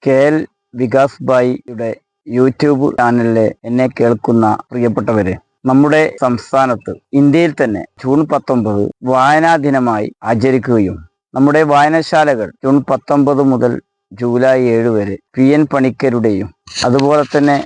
KL Vikas ഭായിയുടെ YouTube ചാനലിലെ എന്നെ കേൾക്കുന്ന പ്രിയപ്പെട്ടവരെ, നമ്മുടെ സംസ്ഥാനത്ത് ഇന്ത്യയിൽ തന്നെ ജൂൺ 19 വായനാ ദിനമായി ആചരിക്കുകയും നമ്മുടെ വായനശാലകൾ ജൂൺ 19 മുതൽ ജൂലൈ 7 വരെ PN പണിക്കരുടെയും അതുപോലെ തന്നെ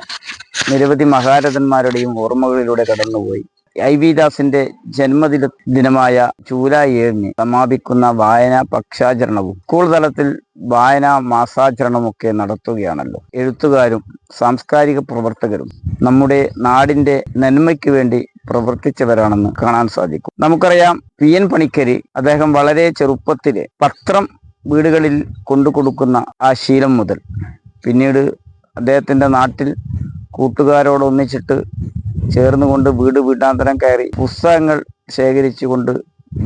നിരവധി മഹാരഥന്മാരുടെയും ഓർമ്മകളിലൂടെ കടന്നുപോയി IV ദാസിന്റെ ജന്മദിനമായ ജൂലൈ 7 സമാപിക്കുന്ന വായനാ പക്ഷാചരണവും സ്കൂൾ തലത്തിൽ വായനാ മാസാചരണമൊക്കെ നടത്തുകയാണല്ലോ. എഴുത്തുകാരും സാംസ്കാരിക പ്രവർത്തകരും നമ്മുടെ നാടിന്റെ നന്മയ്ക്ക് വേണ്ടി പ്രവർത്തിച്ചവരാണെന്ന് കാണാൻ സാധിക്കും. നമുക്കറിയാം, PN പണിക്കര് അദ്ദേഹം വളരെ ചെറുപ്പത്തിലെ പത്രം വീടുകളിൽ കൊണ്ടുകൊടുക്കുന്ന ആ ശീലം മുതൽ പിന്നീട് അദ്ദേഹത്തിന്റെ നാട്ടിൽ കൂട്ടുകാരോടൊന്നിച്ചിട്ട് ചേർന്നുകൊണ്ട് വീടാന്തരം കയറി പുസ്തകങ്ങൾ ശേഖരിച്ചുകൊണ്ട്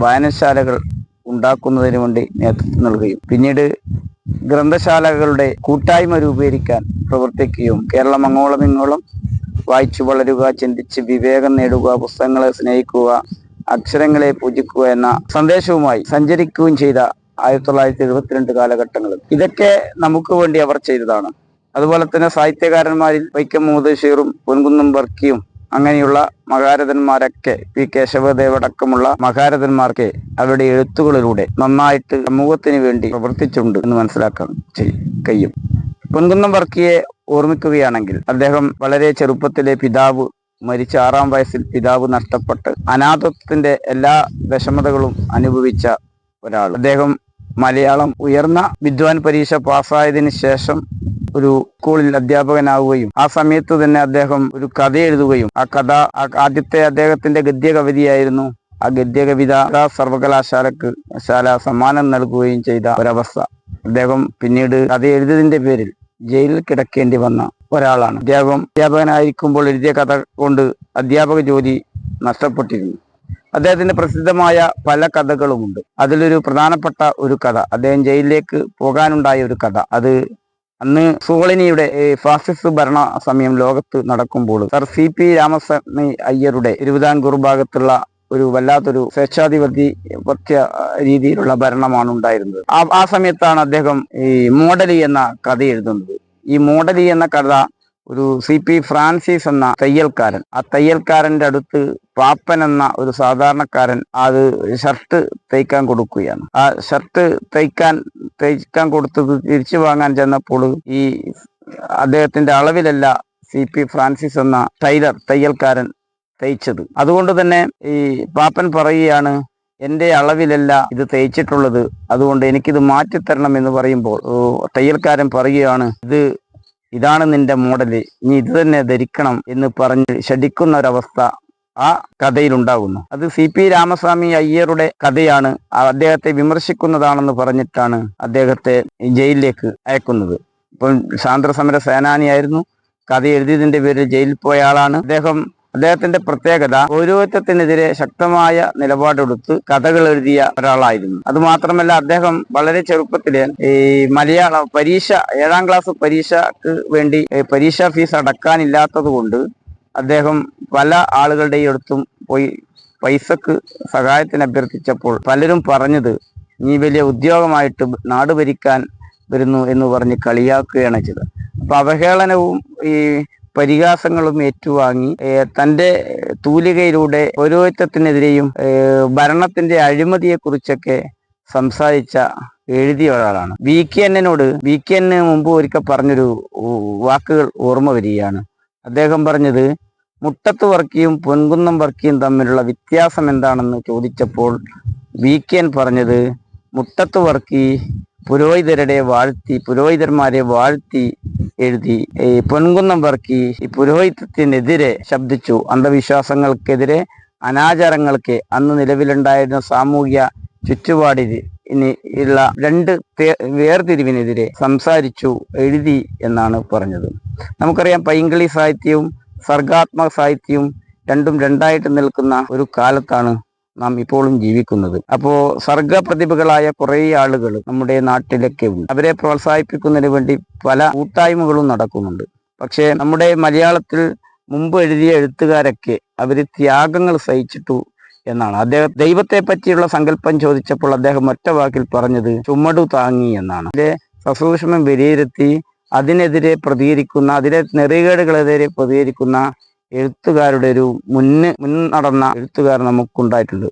വായനശാലകൾ ഉണ്ടാക്കുന്നതിന് വേണ്ടി നേതൃത്വം നൽകുകയും പിന്നീട് ഗ്രന്ഥശാലകളുടെ കൂട്ടായ്മ രൂപീകരിക്കാൻ പ്രവർത്തിക്കുകയും കേരളം അങ്ങോളം ഇങ്ങോളം വായിച്ചു വളരുക, ചിന്തിച്ച് വിവേകം നേടുക, പുസ്തകങ്ങളെ സ്നേഹിക്കുക, അക്ഷരങ്ങളെ പൂജിക്കുക എന്ന സന്ദേശവുമായി സഞ്ചരിക്കുകയും ചെയ്ത 1972 കാലഘട്ടങ്ങളിൽ ഇതൊക്കെ നമുക്ക് വേണ്ടി അവർ ചെയ്തതാണ്. അതുപോലെ തന്നെ സാഹിത്യകാരന്മാരിൽ വൈക്കം മുഹമ്മദ് ബഷീറും പൊൻകുന്നം വർക്കിയും അങ്ങനെയുള്ള മഹാരഥന്മാരൊക്കെ P. കേശവദേവ് അടക്കമുള്ള മഹാരഥന്മാർക്ക് അവരുടെ എഴുത്തുകളിലൂടെ നന്നായിട്ട് സമൂഹത്തിന് വേണ്ടി പ്രവർത്തിച്ചിട്ടുണ്ട് എന്ന് മനസ്സിലാക്കാൻ കഴിയും. പൊൻകുന്നം വർക്കിയെ ഓർമ്മിക്കുകയാണെങ്കിൽ, അദ്ദേഹം വളരെ ചെറുപ്പത്തിലെ പിതാവ് മരിച്ച 6-ാം വയസ്സിൽ പിതാവ് നഷ്ടപ്പെട്ട് അനാഥത്വത്തിന്റെ എല്ലാ വിഷമതകളും അനുഭവിച്ച ഒരാൾ. അദ്ദേഹം മലയാളം ഉയർന്ന വിദ്വാൻ പരീക്ഷ പാസ്സായതിനു ശേഷം ഒരു സ്കൂളിൽ അധ്യാപകനാവുകയും ആ സമയത്ത് തന്നെ അദ്ദേഹം ഒരു കഥ എഴുതുകയും ആ കഥ ആദ്യത്തെ അദ്ദേഹത്തിന്റെ ഗദ്യകവിതയായിരുന്നു. ആ ഗദ്യകവിത സർവകലാശാലക്ക് സമ്മാനം നൽകുകയും ചെയ്ത ഒരവസ്ഥ. അദ്ദേഹം പിന്നീട് കഥ എഴുതിയതിന്റെ പേരിൽ ജയിലിൽ കിടക്കേണ്ടി വന്ന ഒരാളാണ്. അധ്യാപകനായിരിക്കുമ്പോൾ എഴുതിയ കഥ കൊണ്ട് അധ്യാപക ജോലി നഷ്ടപ്പെട്ടിരുന്നു. അദ്ദേഹത്തിന്റെ പ്രസിദ്ധമായ പല കഥകളുമുണ്ട്. അതിലൊരു പ്രധാനപ്പെട്ട ഒരു കഥ, അദ്ദേഹം ജയിലിലേക്ക് പോകാനുണ്ടായ ഒരു കഥ, അത് അന്ന് മുസോളിനിയുടെ ഫാസിസ്റ്റ് ഭരണ സമയം ലോകത്ത് നടക്കുമ്പോൾ സർ CP രാമസ്വാമി അയ്യരുടെ തിരുവിതാംകൂർ ഭാഗത്തുള്ള ഒരു വല്ലാത്തൊരു സ്വേച്ഛാധിപത്യ രീതിയിലുള്ള ഭരണമാണ് ഉണ്ടായിരുന്നത്. ആ സമയത്താണ് അദ്ദേഹം ഈ മോഡലി എന്ന കഥ എഴുതുന്നത്. ഈ മോഡലി എന്ന കഥ ഒരു CP ഫ്രാൻസിസ് എന്ന തയ്യൽക്കാരൻ, ആ തയ്യൽക്കാരന്റെ അടുത്ത് പാപ്പൻ എന്ന ഒരു സാധാരണക്കാരൻ അത് ഷർട്ട് തയ്ക്കാൻ കൊടുക്കുകയാണ്. ആ ഷർട്ട് തയ്ക്കാൻ കൊടുത്തത് തിരിച്ചു വാങ്ങാൻ ചെന്നപ്പോൾ ഈ അദ്ദേഹത്തിന്റെ അളവിലല്ല CP ഫ്രാൻസിസ് എന്ന തയ്യൽക്കാരൻ തയ്ച്ചത്. അതുകൊണ്ട് തന്നെ ഈ പാപ്പൻ പറയുകയാണ്, എന്റെ അളവിലല്ല ഇത് തയ്ച്ചിട്ടുള്ളത്, അതുകൊണ്ട് എനിക്കിത് മാറ്റിത്തരണം എന്ന് പറയുമ്പോൾ തയ്യൽക്കാരൻ പറയുകയാണ്, ഇതാണ് നിന്റെ മോഡല്, നീ ഇത് തന്നെ ധരിക്കണം എന്ന് പറഞ്ഞ് ശഠിക്കുന്ന ഒരവസ്ഥ ആ കഥയിൽ ഉണ്ടാകുന്നു. അത് CP രാമസ്വാമി അയ്യരുടെ കഥയാണ്, അദ്ദേഹത്തെ വിമർശിക്കുന്നതാണെന്ന് പറഞ്ഞിട്ടാണ് അദ്ദേഹത്തെ ജയിലിലേക്ക് അയക്കുന്നത്. ഇപ്പം സ്വാതന്ത്ര്യ സേനാനിയായിരുന്നു, കഥ എഴുതിയതിന്റെ പേരിൽ ജയിലിൽ പോയ ആളാണ്. അദ്ദേഹത്തിന്റെ പ്രത്യേകത പൗരോഹിത്യത്തിനെതിരെ ശക്തമായ നിലപാടെടുത്ത് കഥകൾ എഴുതിയ ഒരാളായിരുന്നു. അതുമാത്രമല്ല, അദ്ദേഹം വളരെ ചെറുപ്പത്തില് ഈ മലയാള പരീക്ഷ 7-ാം ക്ലാസ് പരീക്ഷക്ക് വേണ്ടി പരീക്ഷാ ഫീസ് അടക്കാനില്ലാത്തത് കൊണ്ട് അദ്ദേഹം പല ആളുകളുടെയും അടുത്തും പോയി പൈസക്ക് സഹായത്തിന് അഭ്യർത്ഥിച്ചപ്പോൾ പലരും പറഞ്ഞത്, നീ വലിയ ഉദ്യോഗമായിട്ട് നാട് ഭരിക്കാൻ വരുന്നു എന്ന് പറഞ്ഞ് കളിയാക്കുകയാണ് ചെയ്തത്. അപ്പൊ അവഹേളനവും ഈ പരിഹാസങ്ങളും ഏറ്റുവാങ്ങി തന്റെ തൂലികയിലൂടെ പൗരോഹിത്യത്തിനെതിരെയും ഭരണത്തിന്റെ അഴിമതിയെക്കുറിച്ചൊക്കെ എഴുതിയ ഒരാളാണ്. VKN മുമ്പ് ഒരിക്കൽ പറഞ്ഞൊരു വാക്കുകൾ ഓർമ്മ വരികയാണ്. അദ്ദേഹം പറഞ്ഞത്, മുട്ടത്ത് വർക്കിയും പൊൻകുന്നം വർക്കിയും തമ്മിലുള്ള വ്യത്യാസം എന്താണെന്ന് ചോദിച്ചപ്പോൾ VKN പറഞ്ഞത്, മുട്ടത്ത് വർക്കി പുരോഹിതന്മാരെ വാഴ്ത്തി എഴുതി, പൊൻകുന്നം വർക്കി ഈ പുരോഹിതത്തിനെതിരെ ശബ്ദിച്ചു. അന്ധവിശ്വാസങ്ങൾക്കെതിരെ, അനാചാരങ്ങൾക്ക്, അന്ന് നിലവിലുണ്ടായിരുന്ന സാമൂഹ്യ ചുറ്റുപാടിന് ഉള്ള 2 വേർതിരിവിനെതിരെ സംസാരിച്ചു, എഴുതി എന്നാണ് പറഞ്ഞത്. നമുക്കറിയാം, പൈങ്കിളി സാഹിത്യവും സർഗാത്മക സാഹിത്യവും രണ്ടും രണ്ടായിട്ട് നിൽക്കുന്ന ഒരു കാലത്താണ് നാം ഇപ്പോഴും ജീവിക്കുന്നത്. അപ്പോ സർഗപ്രതിഭകളായ കുറേ ആളുകൾ നമ്മുടെ നാട്ടിലൊക്കെ ഉണ്ട്. അവരെ പ്രോത്സാഹിപ്പിക്കുന്നതിന് വേണ്ടി പല കൂട്ടായ്മകളും നടക്കുന്നുണ്ട്. പക്ഷേ നമ്മുടെ മലയാളത്തിൽ മുമ്പ് എഴുതിയ എഴുത്തുകാരൊക്കെ അവര് ത്യാഗങ്ങൾ സഹിച്ചിട്ടു എന്നാണ്. അദ്ദേഹം ദൈവത്തെ പറ്റിയുള്ള സങ്കല്പം ചോദിച്ചപ്പോൾ അദ്ദേഹം ഒറ്റ വാക്കിൽ പറഞ്ഞത് ചുമടു താങ്ങി എന്നാണ്. അതിന്റെ സസൂക്ഷ്മം വിലയിരുത്തി അതിനെതിരെ പ്രതികരിക്കുന്ന, അതിലെ നെറികേടുകളെതിരെ പ്രതികരിക്കുന്ന എഴുത്തുകാരുടെ ഒരു മുൻ നടന്ന എഴുത്തുകാർ നമുക്കുണ്ടായിട്ടുണ്ട്.